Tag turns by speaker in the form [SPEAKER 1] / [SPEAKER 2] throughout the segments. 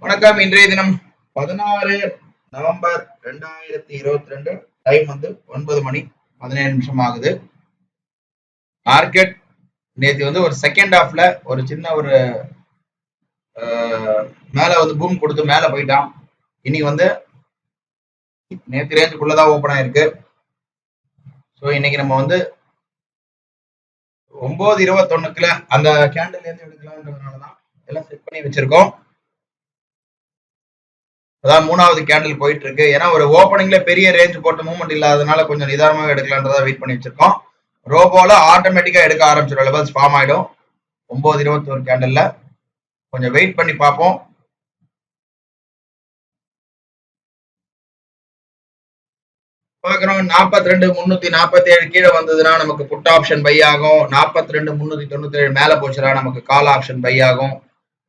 [SPEAKER 1] வணக்கம். இன்றைய தினம் 16 நவம்பர் 2022. டைம் 9 மணி 17 நிமிஷம் ஆகுது. மார்க்கெட் நேற்று ஒரு செகண்ட் ஹாஃப்ல ஒரு சின்ன ஒரு மேல பூம் கொடுத்து மேல போயிட்டான். இன்னைக்கு நேற்று ரேஞ்சுக்குள்ளதான் ஓபன் ஆயிருக்கு. ஸோ இன்னைக்கு நம்ம 9:21 அந்த கேண்டில் இருந்து எடுக்கலாம்ன்றதுனாலதான் எல்லாம் செட் பண்ணி வச்சிருக்கோம். அதான் மூணாவது கேண்டில் போயிட்டு இருக்கு. ஏன்னா ஒரு ஓப்பனிங்ல பெரிய ரேஞ்ச் போட்ட மூவ்மெண்ட் இல்லாதனால கொஞ்சம் நிதானமாக எடுக்கலான்றதா வெயிட் பண்ணி வச்சிருக்கோம். ரோபோல ஆட்டோமேட்டிக்கா எடுக்க ஆரம்பிச்சிடும், லெவல்ஸ் ஃபார்ம் ஆயிடும் 9:21 கேண்டில்ல. கொஞ்சம் வெயிட் பண்ணி பார்ப்போம். பாக்குறோம் 42,347 கீழே வந்ததுன்னா நமக்கு புட் ஆப்ஷன் பை ஆகும். 42,397 மேல போச்சுன்னா நமக்கு கால் ஆப்ஷன் பை ஆகும்.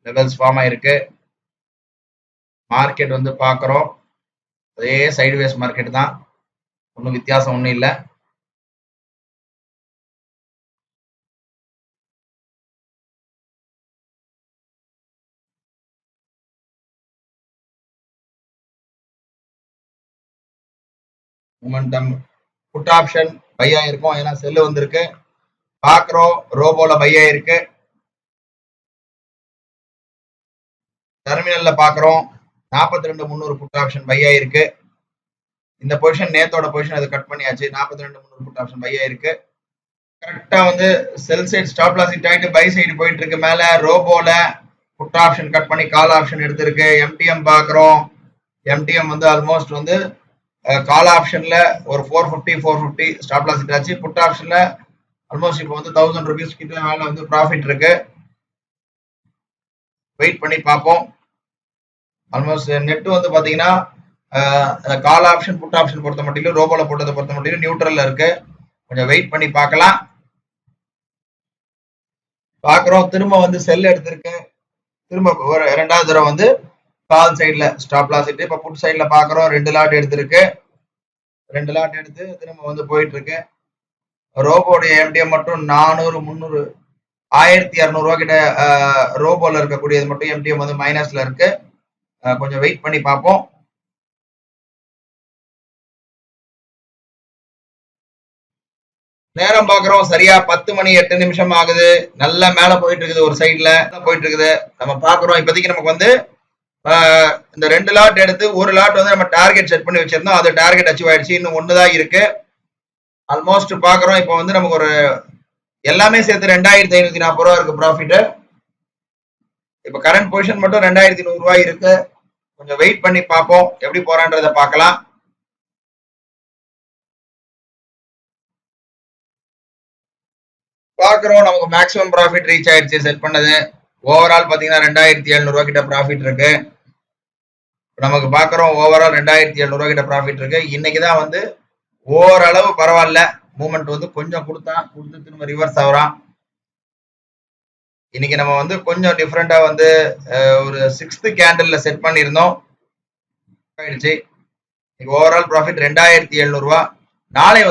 [SPEAKER 1] லெவல்ஸ் ஃபார்ம் ஆயிருக்கு. மார்க்கெட் பாக்குறோம் அதே சைடுவேஸ் மார்க்கெட் தான், ஒன்றும் வித்தியாசம் ஒன்றும் இல்லை. மொமெண்டம் புட் ஆப்ஷன் பை ஆயிருக்கும், ஏன்னா செல்லு வந்திருக்கு. பாக்குறோம் ரோபோல பை ஆயிருக்கு. டெர்மினல்ல பாக்குறோம் 42,300 புட் ஆப்ஷன் பை ஆயிருக்கு. இந்த பொசிஷன் நேத்தோட பொசிஷன் அது கட் பண்ணியாச்சு. 42,300 புட் ஆப்ஷன் பை ஆயிருக்கு. கரெக்டா sell side stop loss hit ஆயிட்டு பை சைடு போயிட்டு இருக்கு. மேல ரோபோல புட் ஆப்ஷன் கட் பண்ணி கால் ஆப்ஷன் எடுத்திருக்கு. எம்டிஎம் பாக்குறோம். எம்டிஎம் ஆல்மோஸ்ட் கால் ஆப்ஷன்ல ஒரு 450 ஸ்டாப் லாஸ் ஹிட் ஆச்சு. புட் ஆப்ஷன்ல ஆல்மோஸ்ட் இப்போ 1000 ரூபீஸ் கிட்ட மேல ப்ராஃபிட் இருக்கு. வெயிட் பண்ணி பார்ப்போம். ஆல்மோஸ்ட் நெட் பாத்தீங்கன்னா கால் ஆப்ஷன் புட் ஆப்ஷன் பொறுத்த மட்டும், ரோபோல போட்டதை பொறுத்த மட்டும் நியூட்ரல்ல இருக்கு. கொஞ்சம் வெயிட் பண்ணி பார்க்கலாம். பாக்குறோம் திரும்ப செல் எடுத்திருக்கு. திரும்ப ஒரு இரண்டாவது தடவை கால் சைட்ல ஸ்டாப் லாஸ் இட்டு. இப்ப புட் சைட்ல பாக்குறோம் 2 லாட் எடுத்திருக்கு. 2 லாட் எடுத்து திரும்ப போயிட்டு இருக்கு. ரோபோடைய எம்டிஎம் மட்டும் 400, 300, 1200 ரூபா கிட்ட ரோபோல இருக்கக்கூடியது மட்டும் எம்டிஎம் மைனஸ்ல இருக்கு. கொஞ்சம் வெயிட் பண்ணி பார்ப்போம். நேரம் பாக்குறோம் சரியா 10 மணி 8 நிமிஷம் ஆகுது. நல்லா மேல போயிட்டு இருக்குது, ஒரு சைட்ல போயிட்டு இருக்குது. நம்ம பாக்குறோம் இப்போதைக்கு நமக்கு இந்த 2 லாட் எடுத்து ஒரு லாட் நம்ம டார்கெட் செட் பண்ணி வச்சிருந்தோம். அது டார்கெட் அச்சீவ் ஆயிடுச்சு. இன்னும் ஒண்ணுதான் இருக்கு. ஆல்மோஸ்ட் பாக்குறோம் இப்போ நமக்கு ஒரு எல்லாமே சேர்த்து 2,540 ரூபா இருக்கு ப்ராஃபிட். இப்ப கரண்ட் பொசிஷன் மட்டும் 2,100 ரூபாய் இருக்கு. கொஞ்சம் வெயிட் பண்ணி பார்ப்போம் எப்படி போறான்றத பார்க்கலாம். பாக்குறோம் நமக்கு மேக்ஸிமம் ப்ராஃபிட் ரீச் ஆயிடுச்சு செட் பண்ணது. ஓவரால் பாத்தீங்கன்னா 2,700 ரூபாய் கிட்ட ப்ராஃபிட் இருக்கு. நமக்கு பாக்குறோம் ஓவரால் 2,700 ரூபாய் கிட்ட ப்ராஃபிட் இருக்கு. இன்னைக்குதான் ஓரளவு பரவாயில்ல, மூவ்மெண்ட் கொஞ்சம் கொடுத்து திரும்ப ரிவர்ஸ் ஆகுறான். இன்னைக்கு நம்ம கொஞ்சம் டிஃப்ரெண்டா ஒரு 6th கேண்டில்ல செட் பண்ணியிருந்தோம். ஆயிடுச்சு. ஓவரால் ப்ராஃபிட் 2,700 ரூபாய். நாளை